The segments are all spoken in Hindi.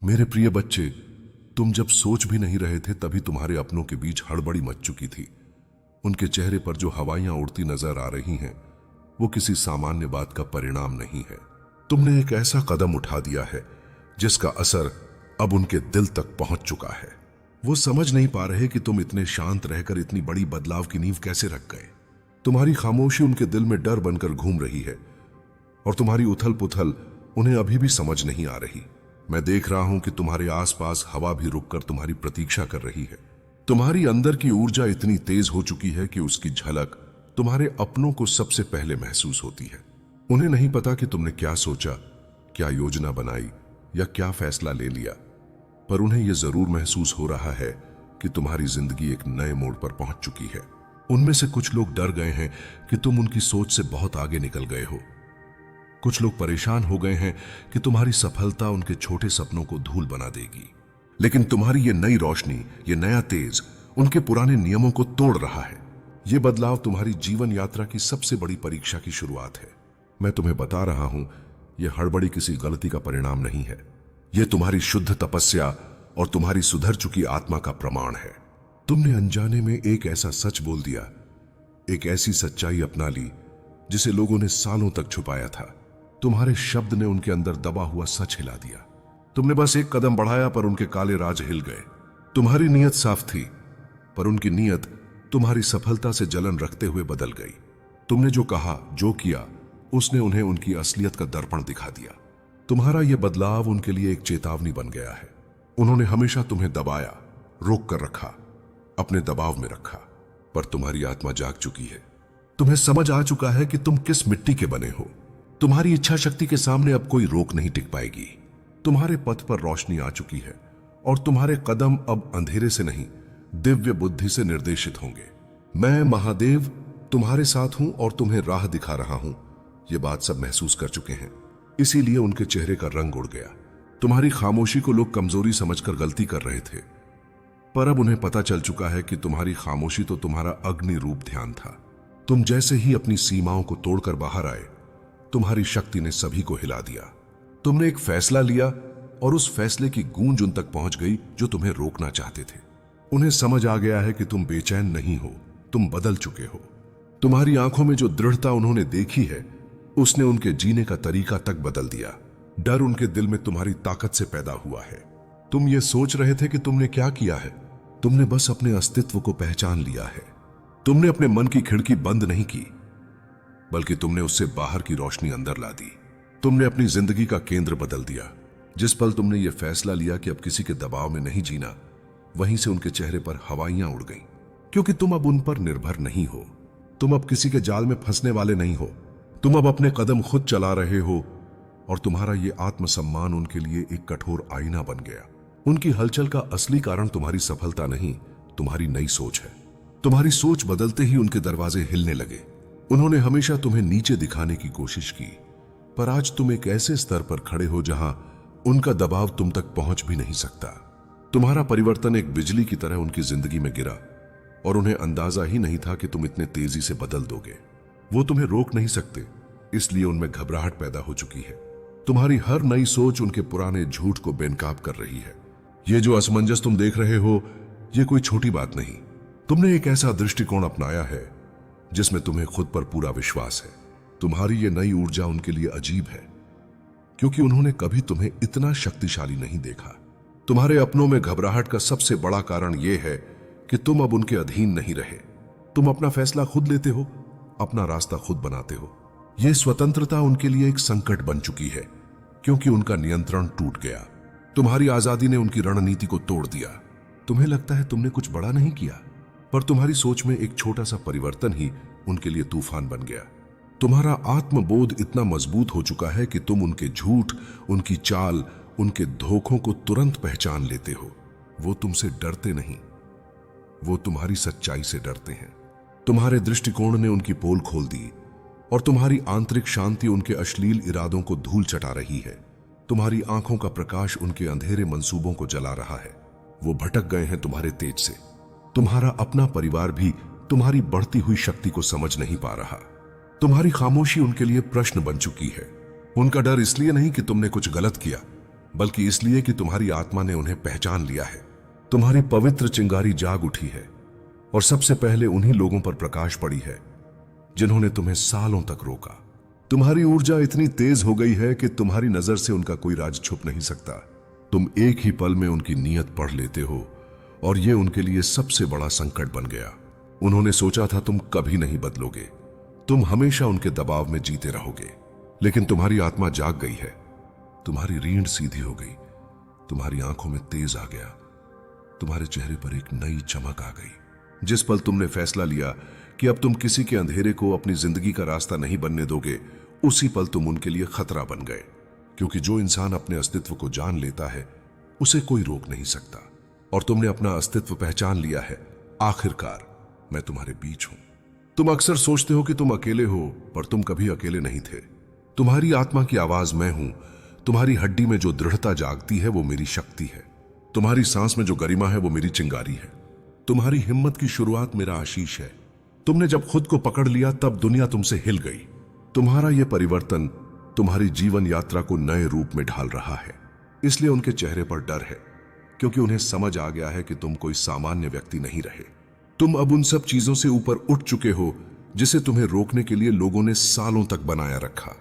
मेरे प्रिय बच्चे, तुम जब सोच भी नहीं रहे थे तभी तुम्हारे अपनों के बीच हड़बड़ी मच चुकी थी। उनके चेहरे पर जो हवाइयां उड़ती नजर आ रही हैं, वो किसी सामान्य बात का परिणाम नहीं है। तुमने एक ऐसा कदम उठा दिया है जिसका असर अब उनके दिल तक पहुंच चुका है। वो समझ नहीं पा रहे कि तुम इतने शांत रहकर इतनी बड़ी बदलाव की नींव कैसे रख गए। तुम्हारी खामोशी उनके दिल में डर बनकर घूम रही है और तुम्हारी उथल पुथल उन्हें अभी भी समझ नहीं आ रही। मैं देख रहा हूं कि तुम्हारे आसपास हवा भी रुककर तुम्हारी प्रतीक्षा कर रही है। तुम्हारी अंदर की ऊर्जा इतनी तेज हो चुकी है कि उसकी झलक तुम्हारे अपनों को सबसे पहले महसूस होती है। उन्हें नहीं पता कि तुमने क्या सोचा, क्या योजना बनाई या क्या फैसला ले लिया, पर उन्हें यह जरूर महसूस हो रहा है कि तुम्हारी जिंदगी एक नए मोड़ पर पहुंच चुकी है। उनमें से कुछ लोग डर गए हैं कि तुम उनकी सोच से बहुत आगे निकल गए हो। कुछ लोग परेशान हो गए हैं कि तुम्हारी सफलता उनके छोटे सपनों को धूल बना देगी। लेकिन तुम्हारी ये नई रोशनी, ये नया तेज उनके पुराने नियमों को तोड़ रहा है। ये बदलाव तुम्हारी जीवन यात्रा की सबसे बड़ी परीक्षा की शुरुआत है। मैं तुम्हें बता रहा हूं, यह हड़बड़ी किसी गलती का परिणाम नहीं है। यह तुम्हारी शुद्ध तपस्या और तुम्हारी सुधर चुकी आत्मा का प्रमाण है। तुमने अनजाने में एक ऐसा सच बोल दिया, एक ऐसी सच्चाई अपना ली जिसे लोगों ने सालों तक छुपाया था। तुम्हारे शब्द ने उनके अंदर दबा हुआ सच हिला दिया। तुमने बस एक कदम बढ़ाया पर उनके काले राज हिल गए। तुम्हारी नीयत साफ थी, पर उनकी नीयत तुम्हारी सफलता से जलन रखते हुए बदल गई। तुमने जो कहा, जो किया, उसने उन्हें उनकी असलियत का दर्पण दिखा दिया। तुम्हारा यह बदलाव उनके लिए एक चेतावनी बन गया है। उन्होंने हमेशा तुम्हें दबाया, रोक कर रखा, अपने दबाव में रखा, पर तुम्हारी आत्मा जाग चुकी है। तुम्हें समझ आ चुका है कि तुम किस मिट्टी के बने हो। तुम्हारी इच्छा शक्ति के सामने अब कोई रोक नहीं टिक पाएगी। तुम्हारे पथ पर रोशनी आ चुकी है और तुम्हारे कदम अब अंधेरे से नहीं, दिव्य बुद्धि से निर्देशित होंगे। मैं महादेव तुम्हारे साथ हूं और तुम्हें राह दिखा रहा हूं। ये बात सब महसूस कर चुके हैं, इसीलिए उनके चेहरे का रंग उड़ गया। तुम्हारी खामोशी को लोग कमजोरी समझकर गलती कर रहे थे, पर अब उन्हें पता चल चुका है कि तुम्हारी खामोशी तो तुम्हारा अग्नि रूप ध्यान था। तुम जैसे ही अपनी सीमाओं को तोड़कर बाहर आए, तुम्हारी शक्ति ने सभी को हिला दिया। तुमने एक फैसला लिया और उस फैसले की गूंज उन तक पहुंच गई जो तुम्हें रोकना चाहते थे। उन्हें समझ आ गया है कि तुम बेचैन नहीं हो, तुम बदल चुके हो। तुम्हारी आंखों में जो दृढ़ता उन्होंने देखी है, उसने उनके जीने का तरीका तक बदल दिया। डर उनके दिल में तुम्हारी ताकत से पैदा हुआ है। तुम ये सोच रहे थे कि तुमने क्या किया है, तुमने बस अपने अस्तित्व को पहचान लिया है। तुमने अपने मन की खिड़की बंद नहीं की, बल्कि तुमने उससे बाहर की रोशनी अंदर ला दी। तुमने अपनी जिंदगी का केंद्र बदल दिया। जिस पल तुमने यह फैसला लिया कि अब किसी के दबाव में नहीं जीना, वहीं से उनके चेहरे पर हवाइयां उड़ गईं, क्योंकि तुम अब उन पर निर्भर नहीं हो। तुम अब किसी के जाल में फंसने वाले नहीं हो। तुम अब अपने कदम खुद चला रहे हो और तुम्हारा यह आत्मसम्मान उनके लिए एक कठोर आईना बन गया। उनकी हलचल का असली कारण तुम्हारी सफलता नहीं, तुम्हारी नई सोच है। तुम्हारी सोच बदलते ही उनके दरवाजे हिलने लगे। उन्होंने हमेशा तुम्हें नीचे दिखाने की कोशिश की, पर आज तुम एक ऐसे स्तर पर खड़े हो जहां उनका दबाव तुम तक पहुंच भी नहीं सकता। तुम्हारा परिवर्तन एक बिजली की तरह उनकी जिंदगी में गिरा और उन्हें अंदाजा ही नहीं था कि तुम इतने तेजी से बदल दोगे। वो तुम्हें रोक नहीं सकते, इसलिए उनमें घबराहट पैदा हो चुकी है। तुम्हारी हर नई सोच उनके पुराने झूठ को बेनकाब कर रही है। ये जो असमंजस तुम देख रहे हो, ये कोई छोटी बात नहीं। तुमने एक ऐसा दृष्टिकोण अपनाया है जिसमें तुम्हें खुद पर पूरा विश्वास है। तुम्हारी ये नई ऊर्जा उनके लिए अजीब है, क्योंकि उन्होंने कभी तुम्हें इतना शक्तिशाली नहीं देखा। तुम्हारे अपनों में घबराहट का सबसे बड़ा कारण यह है कि तुम अब उनके अधीन नहीं रहे। तुम अपना फैसला खुद लेते हो, अपना रास्ता खुद बनाते हो। यह स्वतंत्रता उनके लिए एक संकट बन चुकी है, क्योंकि उनका नियंत्रण टूट गया। तुम्हारी आजादी ने उनकी रणनीति को तोड़ दिया। तुम्हें लगता है तुमने कुछ बड़ा नहीं किया, पर तुम्हारी सोच में एक छोटा सा परिवर्तन ही उनके लिए तूफान बन गया। तुम्हारा आत्मबोध इतना मजबूत हो चुका है कि तुम उनके झूठ, उनकी चाल, उनके धोखों को तुरंत पहचान लेते हो। वो तुमसे डरते नहीं, वो तुम्हारी सच्चाई से डरते हैं। तुम्हारे दृष्टिकोण ने उनकी पोल खोल दी और तुम्हारी आंतरिक शांति उनके अश्लील इरादों को धूल चटा रही है। तुम्हारी आंखों का प्रकाश उनके अंधेरे मंसूबों को जला रहा है। वो भटक गए हैं तुम्हारे तेज से। तुम्हारा अपना परिवार भी तुम्हारी बढ़ती हुई शक्ति को समझ नहीं पा रहा। तुम्हारी खामोशी उनके लिए प्रश्न बन चुकी है। उनका डर इसलिए नहीं कि तुमने कुछ गलत किया, बल्कि इसलिए कि तुम्हारी आत्मा ने उन्हें पहचान लिया है। तुम्हारी पवित्र चिंगारी जाग उठी है और सबसे पहले उन्हीं लोगों पर प्रकाश पड़ी है जिन्होंने तुम्हें सालों तक रोका। तुम्हारी ऊर्जा इतनी तेज हो गई है कि तुम्हारी नजर से उनका कोई राज छुप नहीं सकता। तुम एक ही पल में उनकी नीयत पढ़ लेते हो और यह उनके लिए सबसे बड़ा संकट बन गया। उन्होंने सोचा था तुम कभी नहीं बदलोगे, तुम हमेशा उनके दबाव में जीते रहोगे, लेकिन तुम्हारी आत्मा जाग गई है। तुम्हारी रीढ़ सीधी हो गई, तुम्हारी आंखों में तेज आ गया, तुम्हारे चेहरे पर एक नई चमक आ गई। जिस पल तुमने फैसला लिया कि अब तुम किसी के अंधेरे को अपनी जिंदगी का रास्ता नहीं बनने दोगे, उसी पल तुम उनके लिए खतरा बन गए। क्योंकि जो इंसान अपने अस्तित्व को जान लेता है उसे कोई रोक नहीं सकता, और तुमने अपना अस्तित्व पहचान लिया है। आखिरकार मैं तुम्हारे बीच हूं। तुम अक्सर सोचते हो कि तुम अकेले हो, पर तुम कभी अकेले नहीं थे। तुम्हारी आत्मा की आवाज मैं हूं। तुम्हारी हड्डी में जो दृढ़ता जागती है वो मेरी शक्ति है। तुम्हारी सांस में जो गरिमा है वो मेरी चिंगारी है। तुम्हारी हिम्मत की शुरुआत मेरा आशीष है। तुमने जब खुद को पकड़ लिया तब दुनिया तुमसे हिल गई। तुम्हारा यह परिवर्तन तुम्हारी जीवन यात्रा को नए रूप में ढाल रहा है। इसलिए उनके चेहरे पर डर है, क्योंकि उन्हें समझ आ गया है कि तुम कोई सामान्य व्यक्ति नहीं रहे। तुम अब उन सब चीजों से ऊपर उठ चुके हो जिसे तुम्हें रोकने के लिए लोगों ने सालों तक बनाया रखा।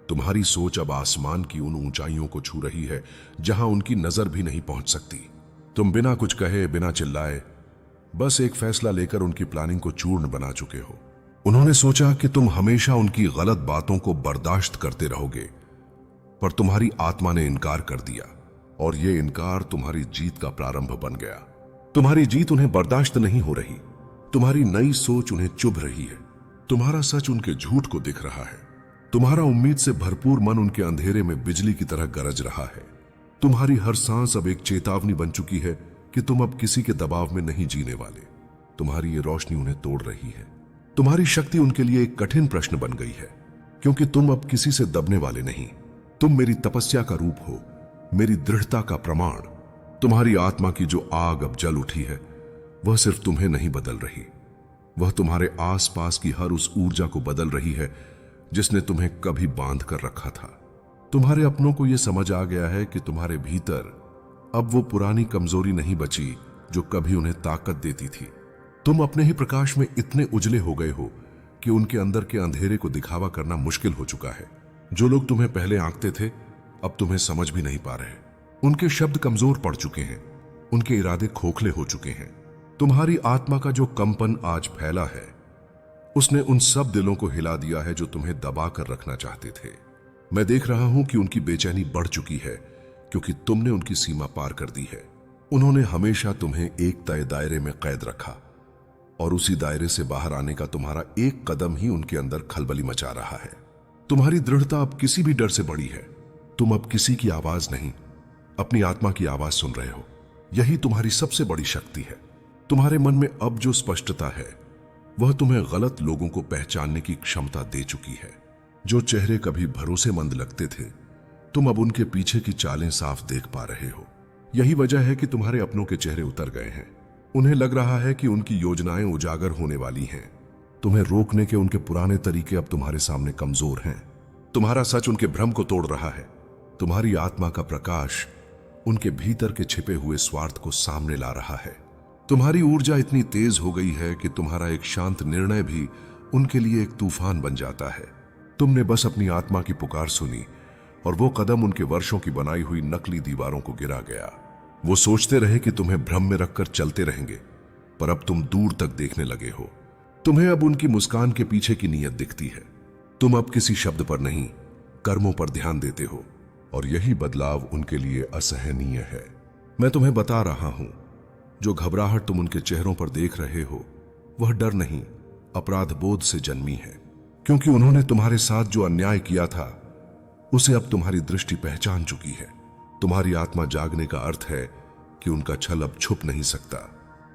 तुम्हारी सोच अब आसमान की उन ऊंचाइयों को छू रही है जहां उनकी नजर भी नहीं पहुंच सकती। तुम बिना कुछ कहे, बिना चिल्लाए, बस एक फैसला लेकर उनकी प्लानिंग को चूर्ण बना चुके हो। उन्होंने सोचा कि तुम हमेशा उनकी गलत बातों को बर्दाश्त करते रहोगे, पर तुम्हारी आत्मा ने इनकार कर दिया, और यह इनकार तुम्हारी जीत का प्रारंभ बन गया। तुम्हारी जीत उन्हें बर्दाश्त नहीं हो रही। तुम्हारी नई सोच उन्हें चुभ रही है। तुम्हारा सच उनके झूठ को दिख रहा है। तुम्हारा उम्मीद से भरपूर मन उनके अंधेरे में बिजली की तरह गरज रहा है। तुम्हारी हर सांस अब एक चेतावनी बन चुकी है कि तुम अब किसी के दबाव में नहीं जीने वाले। तुम्हारी ये रोशनी उन्हें तोड़ रही है। तुम्हारी शक्ति उनके लिए एक कठिन प्रश्न बन गई है, क्योंकि तुम अब किसी से दबने वाले नहीं। तुम मेरी तपस्या का रूप हो, मेरी दृढ़ता का प्रमाण। तुम्हारी आत्मा की जो आग अब जल उठी है वह सिर्फ तुम्हें नहीं बदल रही, वह तुम्हारे आसपास की हर उस ऊर्जा को बदल रही है जिसने तुम्हें कभी बांध कर रखा था। तुम्हारे अपनों को यह समझ आ गया है कि तुम्हारे भीतर अब वो पुरानी कमजोरी नहीं बची जो कभी उन्हें ताकत देती थी। तुम अपने ही प्रकाश में इतने उजले हो गए हो कि उनके अंदर के अंधेरे को दिखावा करना मुश्किल हो चुका है। जो लोग तुम्हें पहले आंकते थे अब तुम्हें समझ भी नहीं पा रहे। उनके शब्द कमजोर पड़ चुके हैं, उनके इरादे खोखले हो चुके हैं। तुम्हारी आत्मा का जो कंपन आज फैला है उसने उन सब दिलों को हिला दिया है जो तुम्हें दबा कर रखना चाहते थे। मैं देख रहा हूं कि उनकी बेचैनी बढ़ चुकी है, क्योंकि तुमने उनकी सीमा पार कर दी है। उन्होंने हमेशा तुम्हें एक तय दायरे में कैद रखा, और उसी दायरे से बाहर आने का तुम्हारा एक कदम ही उनके अंदर खलबली मचा रहा है। तुम्हारी दृढ़ता अब किसी भी डर से बड़ी है। तुम अब किसी की आवाज नहीं, अपनी आत्मा की आवाज सुन रहे हो। यही तुम्हारी सबसे बड़ी शक्ति है। तुम्हारे मन में अब जो स्पष्टता है वह तुम्हें गलत लोगों को पहचानने की क्षमता दे चुकी है। जो चेहरे कभी भरोसेमंद लगते थे, तुम अब उनके पीछे की चालें साफ देख पा रहे हो। यही वजह है कि तुम्हारे अपनों के चेहरे उतर गए हैं। उन्हें लग रहा है कि उनकी योजनाएं उजागर होने वाली हैं। तुम्हें रोकने के उनके पुराने तरीके अब तुम्हारे सामने कमजोर हैं। तुम्हारा सच उनके भ्रम को तोड़ रहा है। तुम्हारी आत्मा का प्रकाश उनके भीतर के छिपे हुए स्वार्थ को सामने ला रहा है। तुम्हारी ऊर्जा इतनी तेज हो गई है कि तुम्हारा एक शांत निर्णय भी उनके लिए एक तूफान बन जाता है। तुमने बस अपनी आत्मा की पुकार सुनी, और वो कदम उनके वर्षों की बनाई हुई नकली दीवारों को गिरा गया। वो सोचते रहे कि तुम्हें भ्रम में रखकर चलते रहेंगे, पर अब तुम दूर तक देखने लगे हो। तुम्हें अब उनकी मुस्कान के पीछे की नीयत दिखती है। तुम अब किसी शब्द पर नहीं, कर्मों पर ध्यान देते हो, और यही बदलाव उनके लिए असहनीय है। मैं तुम्हें बता रहा हूं, जो घबराहट तुम उनके चेहरों पर देख रहे हो वह डर नहीं, अपराध बोध से जन्मी है। क्योंकि उन्होंने तुम्हारे साथ जो अन्याय किया था उसे अब तुम्हारी दृष्टि पहचान चुकी है। तुम्हारी आत्मा जागने का अर्थ है कि उनका छल अब छुप नहीं सकता।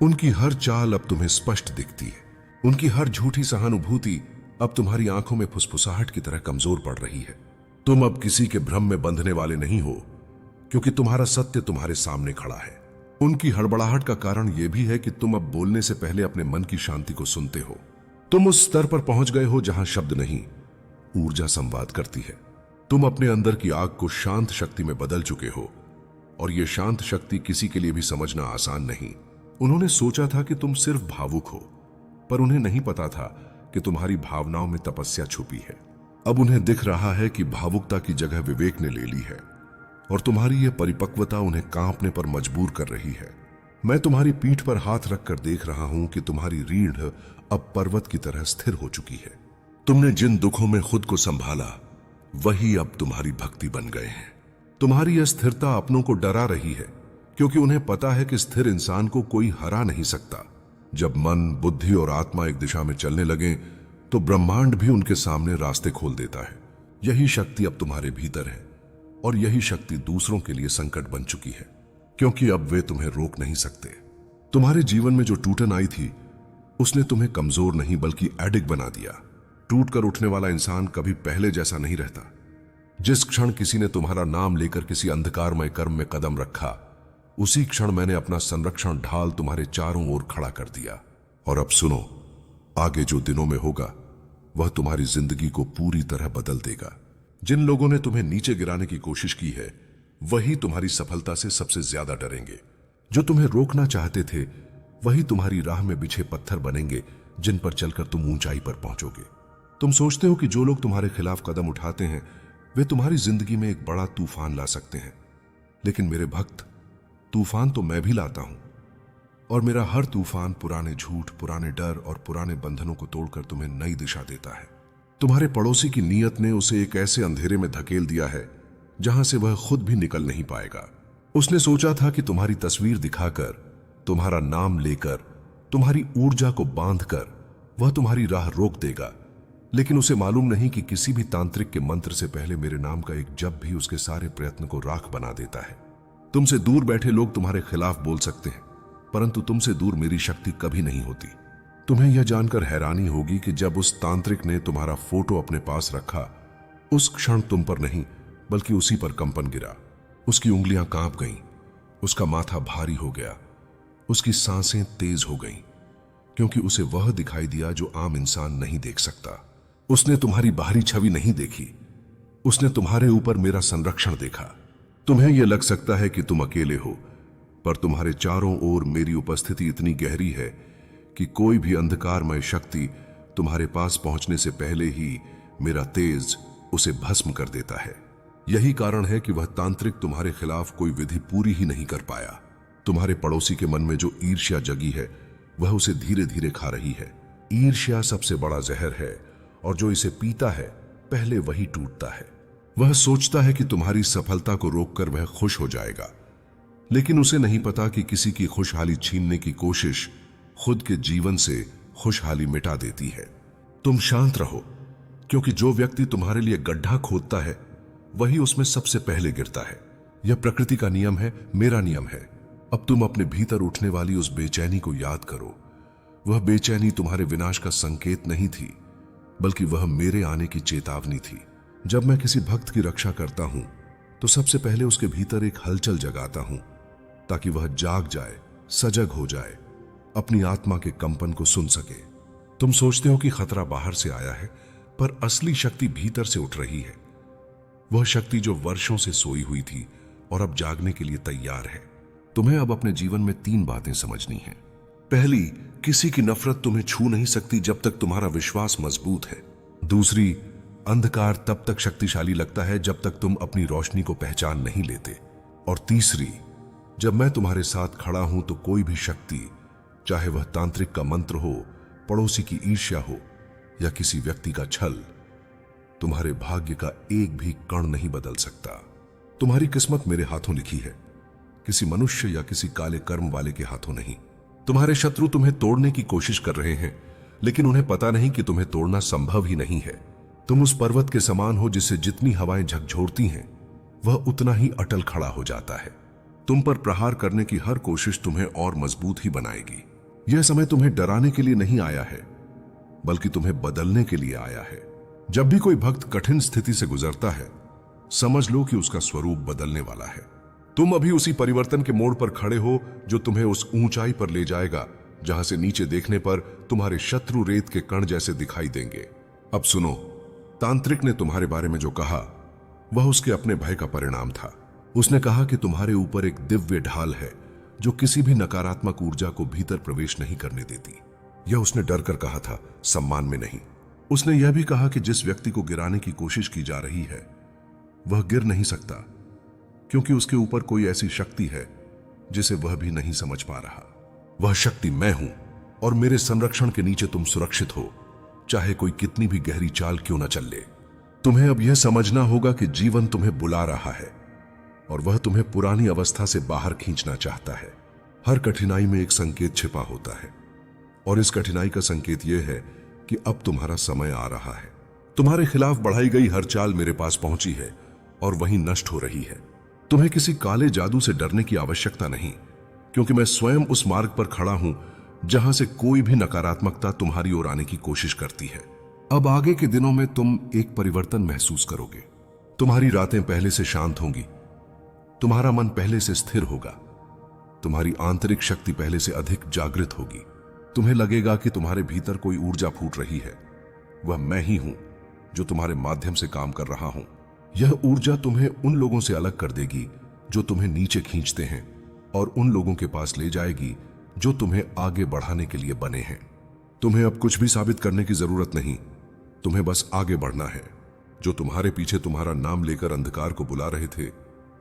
उनकी हर चाल अब तुम्हें स्पष्ट दिखती है। उनकी हर झूठी सहानुभूति अब तुम्हारी आंखों में फुसफुसाहट की तरह कमजोर पड़ रही है। तुम अब किसी के भ्रम में बंधने वाले नहीं हो, क्योंकि तुम्हारा सत्य तुम्हारे सामने खड़ा है। उनकी हड़बड़ाहट का कारण यह भी है कि तुम अब बोलने से पहले अपने मन की शांति को सुनते हो। तुम उस स्तर पर पहुंच गए हो जहां शब्द नहीं, ऊर्जा संवाद करती है। तुम अपने अंदर की आग को शांत शक्ति में बदल चुके हो, और यह शांत शक्ति किसी के लिए भी समझना आसान नहीं। उन्होंने सोचा था कि तुम सिर्फ भावुक हो, पर उन्हें नहीं पता था कि तुम्हारी भावनाओं में तपस्या छुपी है। अब उन्हें दिख रहा है कि भावुकता की जगह विवेक ने ले ली है और तुम्हारी यह परिपक्वता उन्हें कांपने पर मजबूर कर रही है। मैं तुम्हारी पीठ पर हाथ रखकर देख रहा हूं कि तुम्हारी रीढ़ अब पर्वत की तरह स्थिर हो चुकी है। तुमने जिन दुखों में खुद को संभाला वही अब तुम्हारी भक्ति बन गए हैं। तुम्हारी यह स्थिरता अपनों को डरा रही है, क्योंकि उन्हें पता है कि स्थिर इंसान को कोई हरा नहीं सकता। जब मन, बुद्धि और आत्मा एक दिशा में चलने लगे तो ब्रह्मांड भी उनके सामने रास्ते खोल देता है। यही शक्ति अब तुम्हारे भीतर है और यही शक्ति दूसरों के लिए संकट बन चुकी है, क्योंकि अब वे तुम्हें रोक नहीं सकते। तुम्हारे जीवन में जो टूटन आई थी उसने तुम्हें कमजोर नहीं बल्कि एडिक्ट बना दिया। टूटकर उठने वाला इंसान कभी पहले जैसा नहीं रहता। जिस क्षण किसी ने तुम्हारा नाम लेकर किसी अंधकारमय कर्म में कदम रखा, उसी क्षण मैंने अपना संरक्षण ढाल तुम्हारे चारों ओर खड़ा कर दिया। और अब सुनो, आगे जो दिनों में होगा वह तुम्हारी जिंदगी को पूरी तरह बदल देगा। जिन लोगों ने तुम्हें नीचे गिराने की कोशिश की है वही तुम्हारी सफलता से सबसे ज्यादा डरेंगे। जो तुम्हें रोकना चाहते थे वही तुम्हारी राह में बिछे पत्थर बनेंगे जिन पर चलकर तुम ऊंचाई पर पहुंचोगे। तुम सोचते हो कि जो लोग तुम्हारे खिलाफ कदम उठाते हैं वे तुम्हारी जिंदगी में एक बड़ा तूफान ला सकते हैं, लेकिन मेरे भक्त, तूफान तो मैं भी लाता हूं और मेरा हर तूफान पुराने झूठ, पुराने डर और पुराने बंधनों को तोड़कर तुम्हें नई दिशा देता है। तुम्हारे पड़ोसी की नीयत ने उसे एक ऐसे अंधेरे में धकेल दिया है जहां से वह खुद भी निकल नहीं पाएगा। उसने सोचा था कि तुम्हारी तस्वीर दिखाकर, तुम्हारा नाम लेकर, तुम्हारी ऊर्जा को बांधकर वह तुम्हारी राह रोक देगा, लेकिन उसे मालूम नहीं कि किसी भी तांत्रिक के मंत्र से पहले मेरे नाम का एक जप भी उसके सारे प्रयत्न को राख बना देता है। तुमसे दूर बैठे लोग तुम्हारे खिलाफ बोल सकते हैं, परंतु तुमसे दूर मेरी शक्ति कभी नहीं होती। तुम्हें यह जानकर हैरानी होगी कि जब उस तांत्रिक ने तुम्हारा फोटो अपने पास रखा, उस क्षण तुम पर नहीं बल्कि उसी पर कंपन गिरा। उसकी उंगलियां कांप गईं, उसका माथा भारी हो गया, उसकी सांसें तेज हो गईं, क्योंकि उसे वह दिखाई दिया जो आम इंसान नहीं देख सकता। उसने तुम्हारी बाहरी छवि नहीं देखी, उसने तुम्हारे ऊपर मेरा संरक्षण देखा। तुम्हें यह लग सकता है कि तुम अकेले हो, पर तुम्हारे चारों ओर मेरी उपस्थिति इतनी गहरी है कि कोई भी अंधकारमय शक्ति तुम्हारे पास पहुंचने से पहले ही मेरा तेज उसे भस्म कर देता है। यही कारण है कि वह तांत्रिक तुम्हारे खिलाफ कोई विधि पूरी ही नहीं कर पाया। तुम्हारे पड़ोसी के मन में जो ईर्ष्या जगी है वह उसे धीरे धीरे खा रही है। ईर्ष्या सबसे बड़ा जहर है और जो इसे पीता है पहले वही टूटता है। वह सोचता है कि तुम्हारी सफलता को रोककर वह खुश हो जाएगा, लेकिन उसे नहीं पता कि किसी की खुशहाली छीनने की कोशिश खुद के जीवन से खुशहाली मिटा देती है। तुम शांत रहो, क्योंकि जो व्यक्ति तुम्हारे लिए गड्ढा खोदता है वही उसमें सबसे पहले गिरता है। यह प्रकृति का नियम है, मेरा नियम है। अब तुम अपने भीतर उठने वाली उस बेचैनी को याद करो। वह बेचैनी तुम्हारे विनाश का संकेत नहीं थी, बल्कि वह मेरे आने की चेतावनी थी। जब मैं किसी भक्त की रक्षा करता हूं तो सबसे पहले उसके भीतर एक हलचल जगाता हूं, ताकि वह जाग जाए, सजग हो जाए, अपनी आत्मा के कंपन को सुन सके। तुम सोचते हो कि खतरा बाहर से आया है, पर असली शक्ति भीतर से उठ रही है। वह शक्ति जो वर्षों से सोई हुई थी और अब जागने के लिए तैयार है। तुम्हें अब अपने जीवन में 3 बातें समझनी हैं। पहली, किसी की नफरत तुम्हें छू नहीं सकती जब तक तुम्हारा विश्वास मजबूत है। दूसरी, अंधकार तब तक शक्तिशाली लगता है जब तक तुम अपनी रोशनी को पहचान नहीं लेते। और तीसरी, जब मैं तुम्हारे साथ खड़ा हूं तो कोई भी शक्ति, चाहे वह तांत्रिक का मंत्र हो, पड़ोसी की ईर्ष्या हो या किसी व्यक्ति का छल, तुम्हारे भाग्य का एक भी कण नहीं बदल सकता। तुम्हारी किस्मत मेरे हाथों लिखी है, किसी मनुष्य या किसी काले कर्म वाले के हाथों नहीं। तुम्हारे शत्रु तुम्हें तोड़ने की कोशिश कर रहे हैं, लेकिन उन्हें पता नहीं कि तुम्हें तोड़ना संभव ही नहीं है। तुम उस पर्वत के समान हो जिसे जितनी हवाएं झकझोरती हैं वह उतना ही अटल खड़ा हो जाता है। तुम पर प्रहार करने की हर कोशिश तुम्हें और मजबूत ही बनाएगी। यह समय तुम्हें डराने के लिए नहीं आया है, बल्कि तुम्हें बदलने के लिए आया है। जब भी कोई भक्त कठिन स्थिति से गुजरता है, समझ लो कि उसका स्वरूप बदलने वाला है। तुम अभी उसी परिवर्तन के मोड़ पर खड़े हो जो तुम्हें उस ऊंचाई पर ले जाएगा जहां से नीचे देखने पर तुम्हारे शत्रु रेत के कण जैसे दिखाई देंगे। अब सुनो, तांत्रिक ने तुम्हारे बारे में जो कहा वह उसके अपने भय का परिणाम था। उसने कहा कि तुम्हारे ऊपर एक दिव्य ढाल है जो किसी भी नकारात्मक ऊर्जा को भीतर प्रवेश नहीं करने देती। यह उसने डर कर कहा था, सम्मान में नहीं। उसने यह भी कहा कि जिस व्यक्ति को गिराने की कोशिश की जा रही है वह गिर नहीं सकता, क्योंकि उसके ऊपर कोई ऐसी शक्ति है जिसे वह भी नहीं समझ पा रहा। वह शक्ति मैं हूं और मेरे संरक्षण के नीचे तुम सुरक्षित हो, चाहे कोई कितनी भी गहरी चाल क्यों न चल ले। तुम्हें अब यह समझना होगा कि जीवन तुम्हें बुला रहा है और वह तुम्हें पुरानी अवस्था से बाहर खींचना चाहता है। हर कठिनाई में एक संकेत छिपा होता है और इस कठिनाई का संकेत यह है कि अब तुम्हारा समय आ रहा है। तुम्हारे खिलाफ बढ़ाई गई हर चाल मेरे पास पहुंची है और वहीं नष्ट हो रही है। तुम्हें किसी काले जादू से डरने की आवश्यकता नहीं, क्योंकि मैं स्वयं उस मार्ग पर खड़ा हूं जहां से कोई भी नकारात्मकता तुम्हारी ओर आने की कोशिश करती है। अब आगे के दिनों में तुम एक परिवर्तन महसूस करोगे। तुम्हारी रातें पहले से शांत होंगी, तुम्हारा मन पहले से स्थिर होगा, तुम्हारी आंतरिक शक्ति पहले से अधिक जागृत होगी। तुम्हें लगेगा कि तुम्हारे भीतर कोई ऊर्जा फूट रही है। वह मैं ही हूं जो तुम्हारे माध्यम से काम कर रहा हूं। यह ऊर्जा तुम्हें उन लोगों से अलग कर देगी जो तुम्हें नीचे खींचते हैं और उन लोगों के पास ले जाएगी जो तुम्हें आगे बढ़ाने के लिए बने हैं। तुम्हें अब कुछ भी साबित करने की जरूरत नहीं, तुम्हें बस आगे बढ़ना है। जो तुम्हारे पीछे तुम्हारा नाम लेकर अंधकार को बुला रहे थे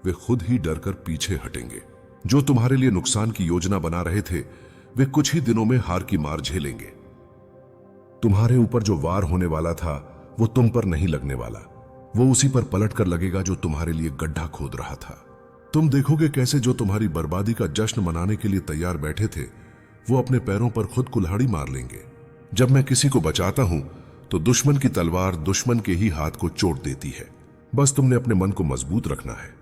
वे खुद ही डरकर पीछे हटेंगे। जो तुम्हारे लिए नुकसान की योजना बना रहे थे वे कुछ ही दिनों में हार की मार झेलेंगे। तुम्हारे ऊपर जो वार होने वाला था वो तुम पर नहीं लगने वाला, वो उसी पर पलट कर लगेगा जो तुम्हारे लिए गड्ढा खोद रहा था। तुम देखोगे कैसे जो तुम्हारी बर्बादी का जश्न मनाने के लिए तैयार बैठे थे वो अपने पैरों पर खुद कुल्हाड़ी मार लेंगे। जब मैं किसी को बचाता हूं तो दुश्मन की तलवार दुश्मन के ही हाथ को चोट देती है। बस तुमने अपने मन को मजबूत रखना है।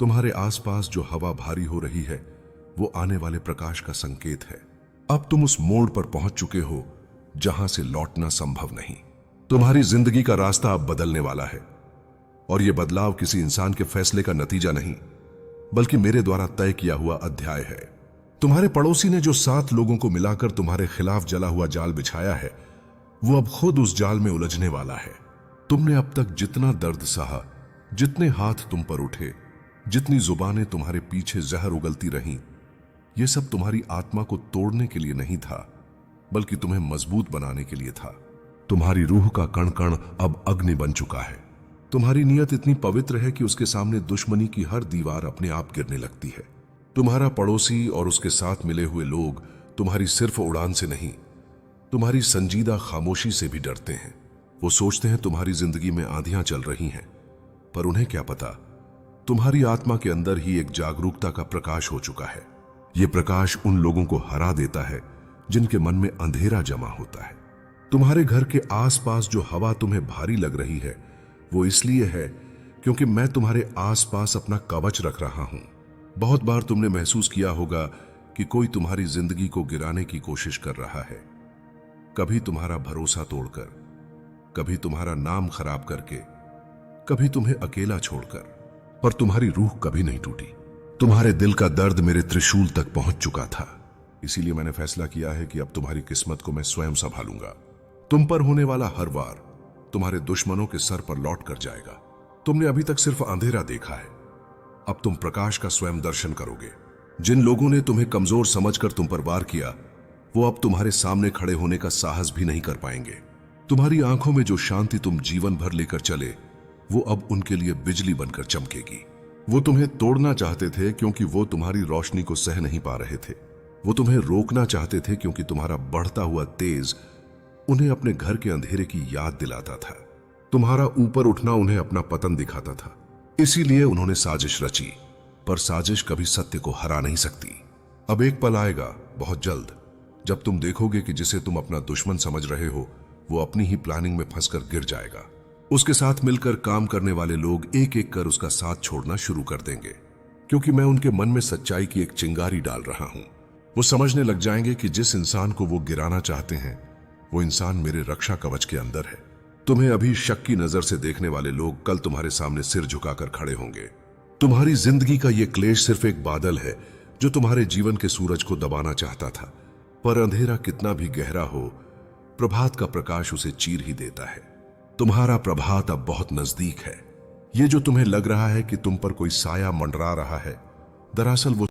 तुम्हारे आसपास जो हवा भारी हो रही है वो आने वाले प्रकाश का संकेत है। अब तुम उस मोड़ पर पहुंच चुके हो जहां से लौटना संभव नहीं। तुम्हारी जिंदगी का रास्ता अब बदलने वाला है और यह बदलाव किसी इंसान के फैसले का नतीजा नहीं, बल्कि मेरे द्वारा तय किया हुआ अध्याय है। तुम्हारे पड़ोसी ने जो 7 लोगों को मिलाकर तुम्हारे खिलाफ जला हुआ जाल बिछाया है वो अब खुद उस जाल में उलझने वाला है। तुमने अब तक जितना दर्द सहा, जितने हाथ तुम पर उठे, जितनी जुबानें तुम्हारे पीछे जहर उगलती रहीं, यह सब तुम्हारी आत्मा को तोड़ने के लिए नहीं था, बल्कि तुम्हें मजबूत बनाने के लिए था। तुम्हारी रूह का कण कण अब अग्नि बन चुका है। तुम्हारी नीयत इतनी पवित्र है कि उसके सामने दुश्मनी की हर दीवार अपने आप गिरने लगती है। तुम्हारा पड़ोसी और उसके साथ मिले हुए लोग तुम्हारी सिर्फ उड़ान से नहीं, तुम्हारी संजीदा खामोशी से भी डरते हैं। वो सोचते हैं तुम्हारी जिंदगी में आंधियां चल रही हैं, पर उन्हें क्या पता तुम्हारी आत्मा के अंदर ही एक जागरूकता का प्रकाश हो चुका है। यह प्रकाश उन लोगों को हरा देता है जिनके मन में अंधेरा जमा होता है। तुम्हारे घर के आसपास जो हवा तुम्हें भारी लग रही है वो इसलिए है क्योंकि मैं तुम्हारे आसपास अपना कवच रख रहा हूं। बहुत बार तुमने महसूस किया होगा कि कोई तुम्हारी जिंदगी को गिराने की कोशिश कर रहा है, कभी तुम्हारा भरोसा तोड़कर, कभी तुम्हारा नाम खराब करके, कभी तुम्हें अकेला छोड़कर, पर तुम्हारी रूह कभी नहीं टूटी। तुम्हारे दिल का दर्द मेरे त्रिशूल तक पहुंच चुका था, इसीलिए मैंने फैसला किया है कि अब तुम्हारी किस्मत को मैं स्वयं संभालूंगा। तुम पर होने वाला हर वार तुम्हारे दुश्मनों के सर पर लौट कर जाएगा। तुमने अभी तक सिर्फ अंधेरा देखा है, अब तुम प्रकाश का स्वयं दर्शन करोगे। जिन लोगों ने तुम्हें कमजोर समझकर तुम पर वार किया वो अब तुम्हारे सामने खड़े होने का साहस भी नहीं कर पाएंगे। तुम्हारी आंखों में जो शांति तुम जीवन भर लेकर चले वो अब उनके लिए बिजली बनकर चमकेगी। वो तुम्हें तोड़ना चाहते थे क्योंकि वो तुम्हारी रोशनी को सह नहीं पा रहे थे। वो तुम्हें रोकना चाहते थे क्योंकि तुम्हारा बढ़ता हुआ तेज उन्हें अपने घर के अंधेरे की याद दिलाता था। तुम्हारा ऊपर उठना उन्हें अपना पतन दिखाता था। इसीलिए उन्होंने साजिश रची, पर साजिश कभी सत्य को हरा नहीं सकती। अब एक पल आएगा बहुत जल्द जब तुम देखोगे कि जिसे तुम अपना दुश्मन समझ रहे हो वो अपनी ही प्लानिंग में फंसकर गिर जाएगा। उसके साथ मिलकर काम करने वाले लोग एक एक कर उसका साथ छोड़ना शुरू कर देंगे, क्योंकि मैं उनके मन में सच्चाई की एक चिंगारी डाल रहा हूं। वो समझने लग जाएंगे कि जिस इंसान को वो गिराना चाहते हैं वो इंसान मेरे रक्षा कवच के अंदर है। तुम्हें अभी शक की नजर से देखने वाले लोग कल तुम्हारे सामने सिर झुकाकर खड़े होंगे। तुम्हारी जिंदगी का ये क्लेश सिर्फ एक बादल है जो तुम्हारे जीवन के सूरज को दबाना चाहता था, पर अंधेरा कितना भी गहरा हो प्रभात का प्रकाश उसे चीर ही देता है। तुम्हारा प्रभात अब बहुत नजदीक है। ये जो तुम्हें लग रहा है कि तुम पर कोई साया मंडरा रहा है, दरअसल वो